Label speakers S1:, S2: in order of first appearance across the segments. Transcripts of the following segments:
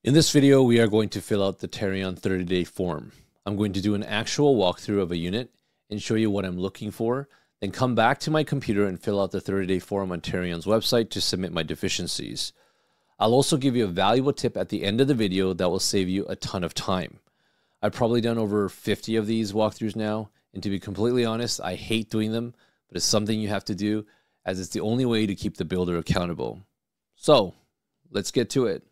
S1: In this video, we are going to fill out the Tarion 30-day form. I'm going to do an actual walkthrough of a unit and show you what I'm looking for, then come back to my computer and fill out the 30-day form on Tarion's website to submit my deficiencies. I'll also give you a valuable tip at the end of the video that will save you a ton of time. I've probably done over 50 of these walkthroughs now, and to be completely honest, I hate doing them, but it's something you have to do as it's the only way to keep the builder accountable. So, let's get to it.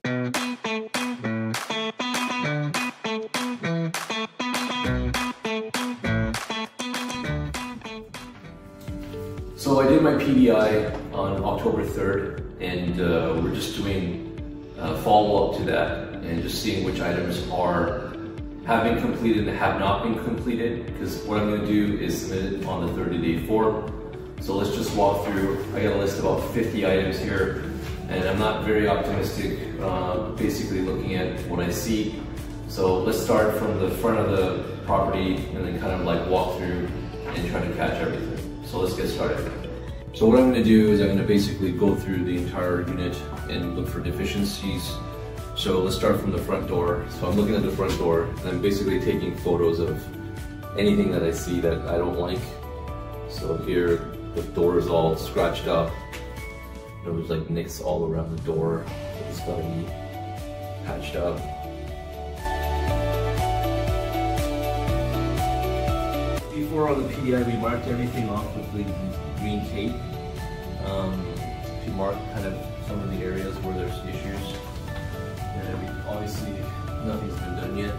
S1: So I did my PDI on October 3rd, and we're just doing a follow-up to that and just seeing which items have been completed and have not been completed, because what I'm going to do is submit it on the 30-day form. So let's just walk through. I got a list of about 50 items here, and I'm not very optimistic, basically looking at what I see. So let's start from the front of the property and then kind of like walk through and try to catch everything. So let's get started. So what I'm going to do is I'm going to basically go through the entire unit and look for deficiencies. So let's start from the front door. So I'm looking at the front door and I'm basically taking photos of anything that I see that I don't like. So here the door is all scratched up. There's like nicks all around the door. It's got to be patched up. Before on the PDI, we marked everything off with the green tape to mark kind of some of the areas where there's issues. And obviously, nothing's been done yet.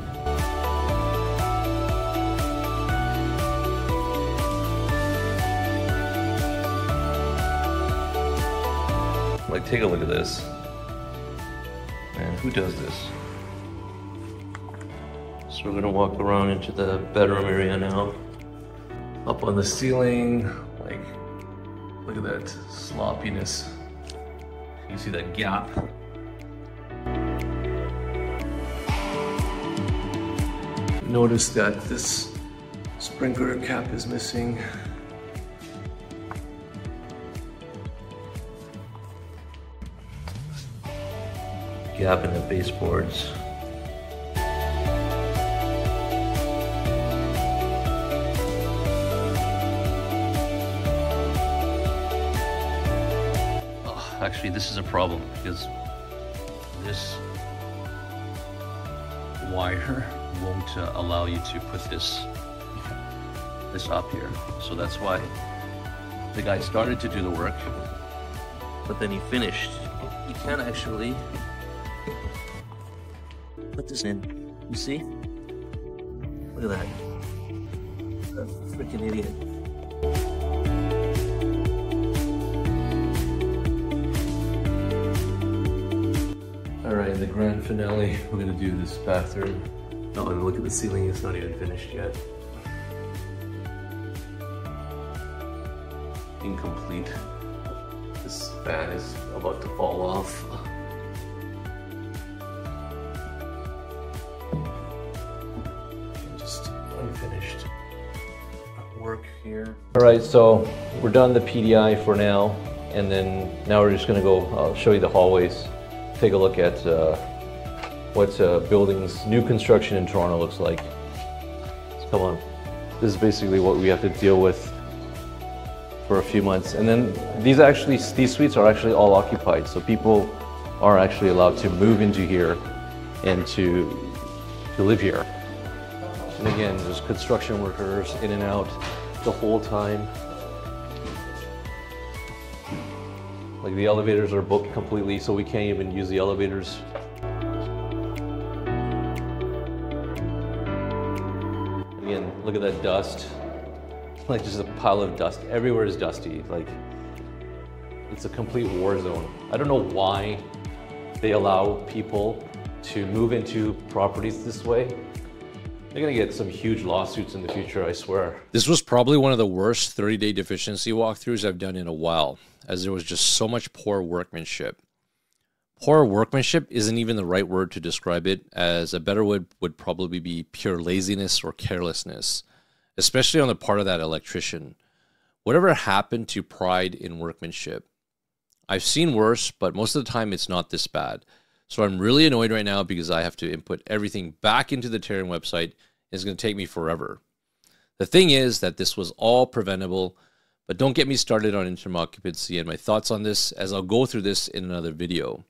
S1: Like, take a look at this. Man, who does this? So we're gonna walk around into the bedroom area now. Up on the ceiling, like, look at that sloppiness. You see that gap? Notice that this sprinkler cap is missing. Gap in the baseboards. Actually, this is a problem because this wire won't allow you to put this up here. So that's why the guy started to do the work, but then he finished. You can't actually put this in. You see? Look at that. What a freaking idiot. Alright, the grand finale, we're gonna do this bathroom. Oh, and look at the ceiling, it's not even finished yet. Incomplete. This fan is about to fall off. Just unfinished work here. Alright, so we're done the PDI for now, and then now we're just gonna go, I'll show you the hallways. Take a look at what buildings, new construction in Toronto looks like. So come on. This is basically what we have to deal with for a few months. And then these suites are actually all occupied. So people are actually allowed to move into here and to live here. And again, there's construction workers in and out the whole time. Like, the elevators are booked completely, so we can't even use the elevators. Again, look at that dust. Like, just a pile of dust. Everywhere is dusty. Like, it's a complete war zone. I don't know why they allow people to move into properties this way. They're gonna get some huge lawsuits in the future, I swear. This was probably one of the worst 30-day deficiency walkthroughs I've done in a while, as there was just so much poor workmanship. Poor workmanship isn't even the right word to describe it, as a better word would probably be pure laziness or carelessness, especially on the part of that electrician. Whatever happened to pride in workmanship? I've seen worse, but most of the time it's not this bad.
S2: So I'm really annoyed right now because I have to input everything back into the Tarion website. It's going to take me forever. The thing is that this was all preventable, but don't get me started on interim occupancy and my thoughts on this, as I'll go through this in another video.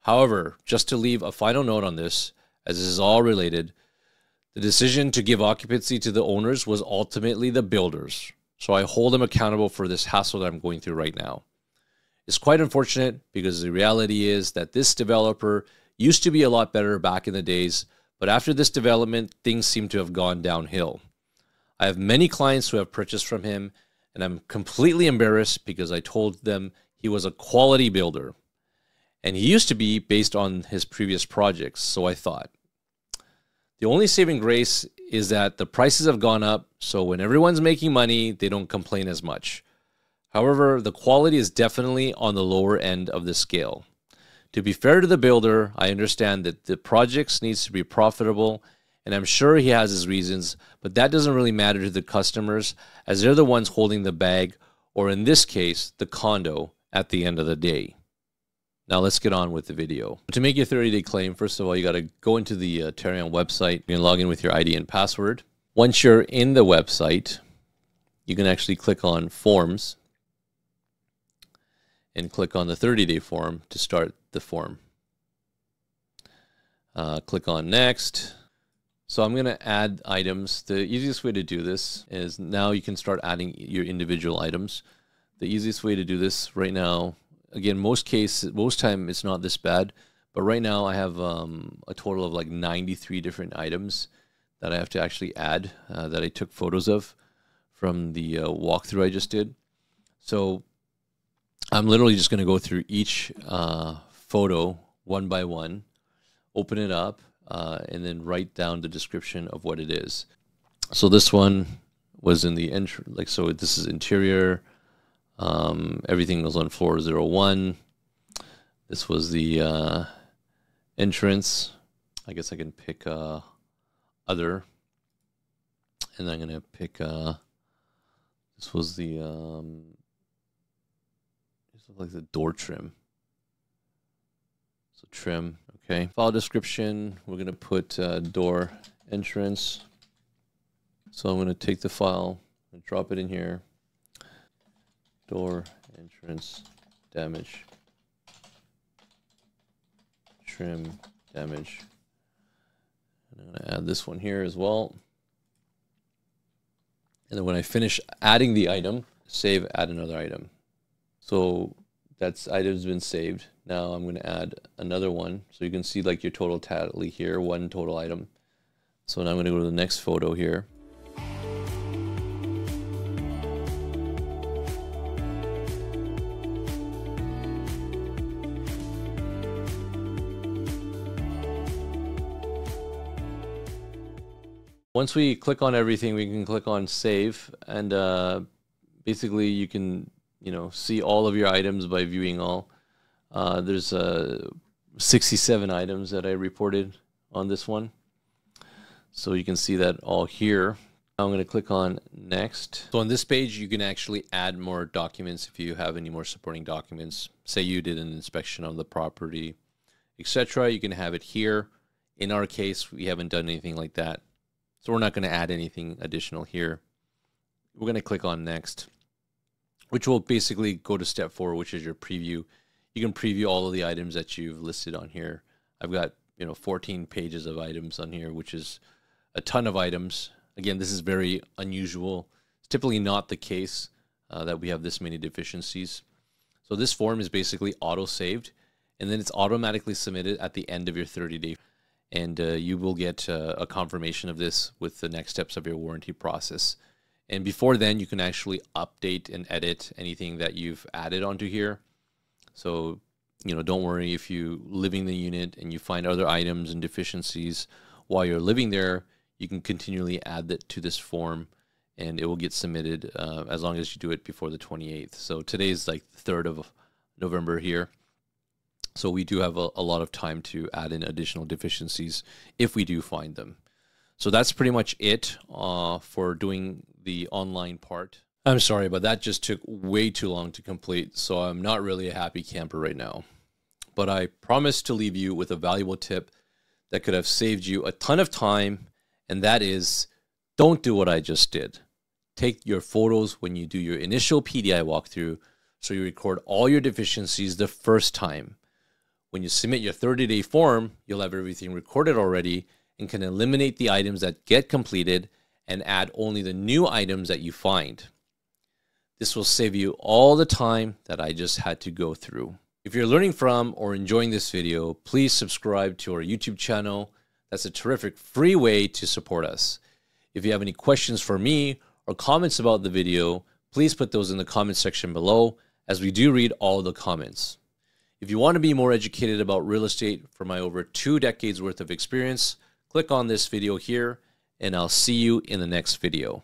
S2: However, just to leave a final note on this, as this is all related, the decision to give occupancy to the owners was ultimately the builders. So I hold them accountable for this hassle that I'm going through right now. It's quite unfortunate because the reality is that this developer used to be a lot better back in the days, but after this development, things seem to have gone downhill. I have many clients who have purchased from him, and I'm completely embarrassed because I told them he was a quality builder. And he used to be based on his previous projects, so I thought. The only saving grace is that the prices have gone up, so when everyone's making money, they don't complain as much. However, the quality is definitely on the lower end of the scale. To be fair to the builder, I understand that the projects needs to be profitable, and I'm sure he has his reasons, but that doesn't really matter to the customers, as they're the ones holding the bag, or in this case, the condo, at the end of the day. Now let's get on with the video. To make your 30-day claim, first of all, you got to go into the Tarion website. You can log in with your ID and password. Once you're in the website, you can actually click on Forms and click on the 30-day form to start the form. Click on Next. So I'm going to add items. The easiest way to do this is now you can start adding your individual items. The easiest way to do this right now, again, most time it's not this bad, but right now I have a total of like 93 different items that I have to actually add that I took photos of from the walkthrough I just did. So I'm literally just going to go through each photo one by one, open it up, and then write down the description of what it is. So this one was in the so this is interior. Everything was on floor 01. This was the entrance. I guess I can pick other, and I'm gonna pick this was the this was like the door trim. So trim, okay. File description, we're gonna put door entrance. So I'm gonna take the file and drop it in here. Door entrance damage, trim damage. And I'm gonna add this one here as well. And then when I finish adding the item, save, add another item. So that's item's been saved. Now I'm gonna add another one. So you can see like your total tally here, one total item. So now I'm gonna go to the next photo here. Once we click on everything, we can click on save, and basically you can, see all of your items by viewing all. There's 67 items that I reported on this one, so you can see that all here. I'm going to click on next. So on this page, you can actually add more documents if you have any more supporting documents. Say you did an inspection of the property, etc. You can have it here. In our case, we haven't done anything like that, so we're not going to add anything additional here. We're going to click on next, which will basically go to step 4, which is your preview. You can preview all of the items that you've listed on here. I've got 14 pages of items on here, which is a ton of items. Again, this is very unusual. It's typically not the case that we have this many deficiencies. So this form is basically auto-saved, and then it's automatically submitted at the end of your 30-day. And you will get a confirmation of this with the next steps of your warranty process. And before then, you can actually update and edit anything that you've added onto here. So, don't worry if you living the unit and you find other items and deficiencies while you're living there, you can continually add that to this form, and it will get submitted as long as you do it before the 28th. So today's like the 3rd of November here. So we do have a lot of time to add in additional deficiencies if we do find them. So that's pretty much it for doing the online part. I'm sorry, but that just took way too long to complete, so I'm not really a happy camper right now. but I promise to leave you with a valuable tip that could have saved you a ton of time, and that is, don't do what I just did. Take your photos when you do your initial PDI walkthrough, so you record all your deficiencies the first time. When you submit your 30-day form, you'll have everything recorded already and can eliminate the items that get completed and add only the new items that you find. This will save you all the time that I just had to go through. If you're learning from or enjoying this video, please subscribe to our YouTube channel. That's a terrific free way to support us. If you have any questions for me or comments about the video, please put those in the comment section below, as we do read all the comments. If you want to be more educated about real estate from my over 2 decades worth of experience, click on this video here, and I'll see you in the next video.